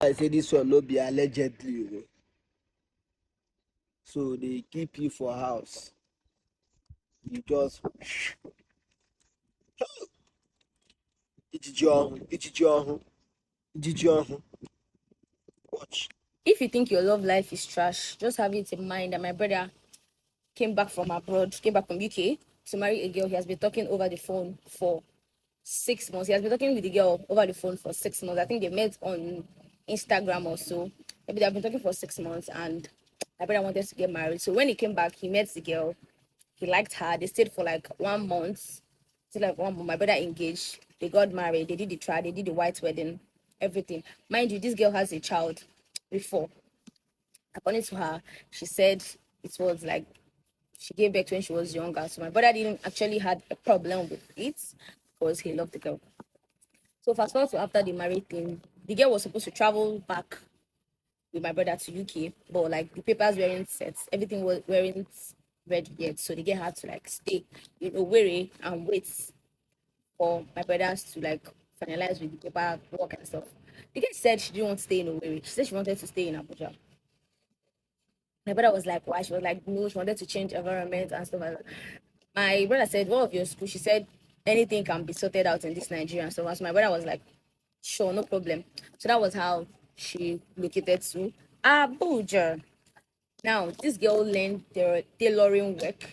I say this one no be allegedly o. So they keep you for house. You just ijiji ọhụụ, ijiji ọhụụ, ijiji ọhụụ. Watch. If you think your love life is trash, just have it in mind that my brother came back from abroad, came back from UK to marry a girl. He has been talking over the phone for 6 months. He has been talking with the girl over the phone for 6 months. I think they met on Instagram or so. Maybe they've been talking for 6 months, and my brother wanted to get married. So when he came back, he met the girl. He liked her. They stayed for like 1 month. Still like 1 month. My brother engaged. They got married. They did the trial. They did the white wedding. Everything. Mind you, this girl has a child before. According to her, she said it was like she gave birth when she was younger. So my brother didn't actually had a problem with it because he loved the girl. So fast forward to after the married thing, the girl was supposed to travel back with my brother to UK, but like the papers weren't set, everything weren't ready yet. So the girl had to like stay in Owerri and wait for my brothers to like finalize with the paperwork and stuff. The girl said she didn't want to stay in Owerri. She said she wanted to stay in Abuja. My brother was like, why? She was like, no, she wanted to change environment and stuff like that. My brother said, what of your school? She said, anything can be sorted out in this Nigeria. And so as my brother was like, sure, no problem. So that was how she located to Abuja. Now, this girl learned tailoring work.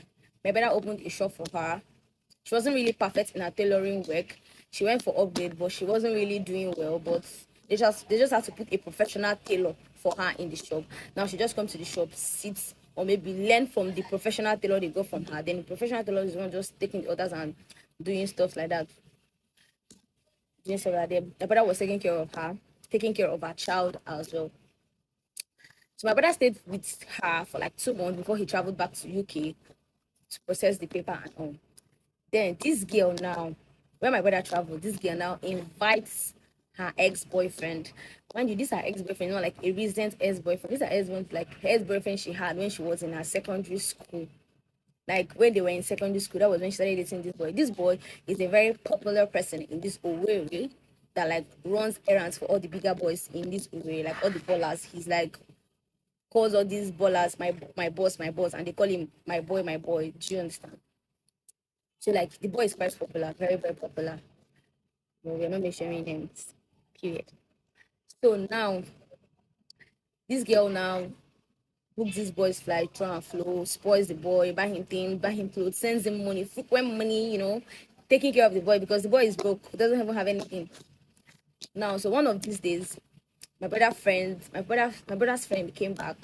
My brother opened a shop for her. She wasn't really perfect in her tailoring work. She went for upgrade, but she wasn't really doing well. But they just had to put a professional tailor for her in the shop. Now she just come to the shop, sit, or maybe learn from the professional tailor they got from her. Then the professional tailor is one just taking the orders and doing stuff like that. Doing stuff like that. The brother was taking care of her, taking care of her child as well. So my brother stayed with her for like 2 months before he traveled back to UK to process the paper and all. Then this girl now, when my brother traveled, this girl now invites her ex-boyfriend. Mind you, this is her ex-boyfriend, not like a recent ex-boyfriend. This is her ex-boyfriend, like her ex-boyfriend she had when she was in her secondary school. Like when they were in secondary school, that was when she started dating this boy. This boy is a very popular person in this Owerri that like runs errands for all the bigger boys in this Owerri, like all the ballers. He's like calls all these ballers my boss, and they call him my boy, my boy. Do you understand? So like the boy is quite popular, very, very popular. But we're not mentioning names. Period. So now this girl now books this boy's flight, try and flow, spoils the boy, buy him things, buy him clothes, sends him money, frequent money, taking care of the boy because the boy is broke, doesn't even have anything. Now, so one of these days, my brother's friend came back.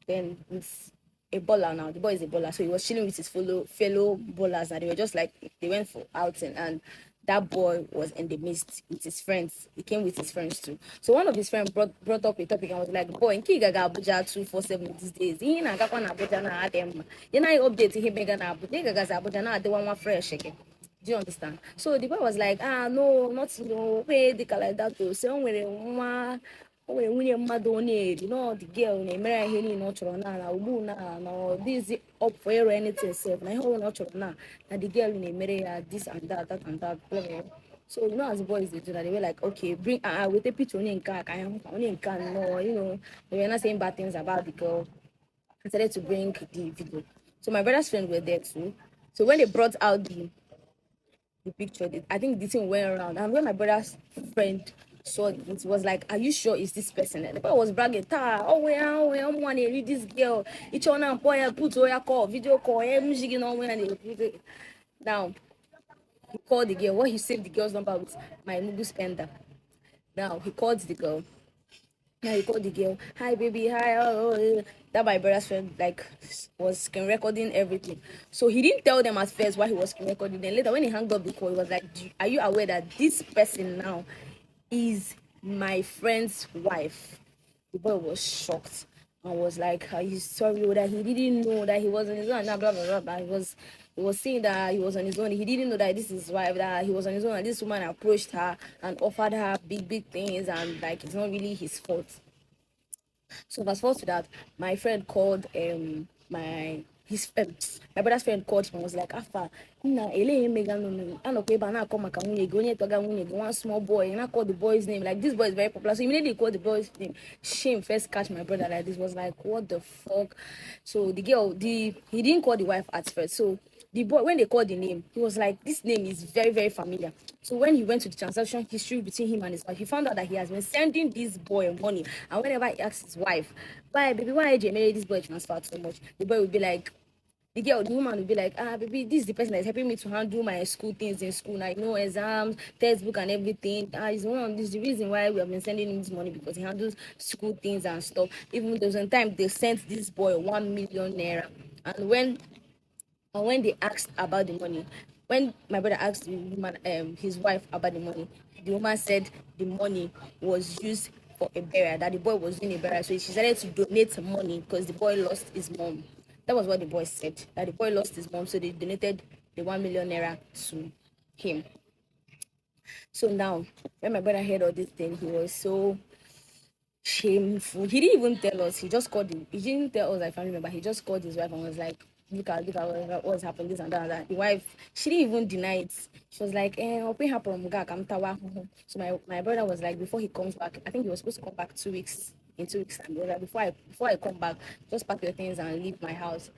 Then it's a baller now. The boy is a baller, so he was chilling with his fellow ballers, and they were just like they went for outing, and that boy was in the midst with his friends. He came with his friends too. So one of his friends brought up a topic and was like, "Boy, in Kigaga Abuja 247 these days. He na gakwa na Abuja na adem. You know, update he mega na Abuja. Kigaga Abuja na ade one fresh again." Do you understand? So the boy was like, no, not no way, they like that though. So when nwunye mmadụ ọ na-eri no the girl na-emere ihe niile ọ chọrọ na ugbu na this up for air anything self na ihe ọ na ọ chọrọ na the girl na-emere ya this and that and that blah, blah, blah. So as boys they do that, they were like, okay, bring with a picture onye nke a ka anyị hụ onye nke a no, they were not saying bad things about the girl. I decided to bring the video. So my brother's friends were there too. So when they brought out the picture, I think the thing went around. And when my brother's friend saw it, was like, "Are you sure it's this person?" And the boy was bragging, I'm one read this girl. Each one and boy put your call, video call, music when they put it. Now he called the girl. What he saved the girl's number with my Mugu spender. Now he called the girl. Yeah, he called the girl. Hi, baby. Hi. That my brother's friend like was screen recording everything. So he didn't tell them at first why he was screen recording. Then later, when he hung up the call, he was like, "Are you aware that this person now is my friend's wife?" The boy was shocked and was like, "Are you sorry that he didn't know that he was on his own?" Blah blah blah blah. He was saying that he was on his own. He didn't know that this is his wife, that he was on his own, and this woman approached her and offered her big things, and like it's not really his fault. So fast forward to that, my friend called my his my brother's friend called him and was like, Afa, nah, ele mega no. I know peba na come makamune go toga one small boy, and I called the boy's name. Like this boy is very popular. So immediately called the boy's name. Shame first catch my brother like this was like, what the fuck? So the girl, he didn't call the wife at first. So the boy, when they called the name, he was like, this name is very, very familiar. So when he went to the transaction history between him and his wife, he found out that he has been sending this boy money. And whenever he asks his wife, why, baby, why did you marry this boy transferred so much? The boy would be like, the woman would be like, baby, this is the person that's helping me to handle my school things in school. Like, no exams, textbook, and everything. This is the reason why we have been sending him this money because he handles school things and stuff. Even though time they sent this boy 1 million naira. And when they asked about the money, when my brother asked the woman, his wife about the money, the woman said the money was used for a burial, that the boy was doing a burial. So she decided to donate some money because the boy lost his mom. That was what the boy said, that the boy lost his mom. So they donated the 1 million naira to him. So now, when my brother heard all this thing, he was so shameful. He didn't even tell us. He didn't tell us, I family member. He just called his wife and was like, look at what's happened, this and that, and that. The wife, she didn't even deny it. She was like, open her from Gak, I'm tawa. So my brother was like, before he comes back, I think he was supposed to come back 2 weeks, in 2 weeks time. He was like, before I come back, just pack your things and leave my house.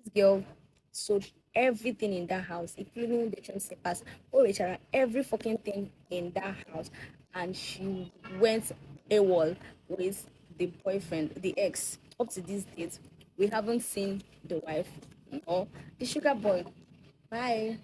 This girl sold everything in that house, including the train slippers, OHR, every fucking thing in that house. And she went AWOL with the boyfriend, the ex. Up to this date, we haven't seen the wife or the sugar boy. Bye.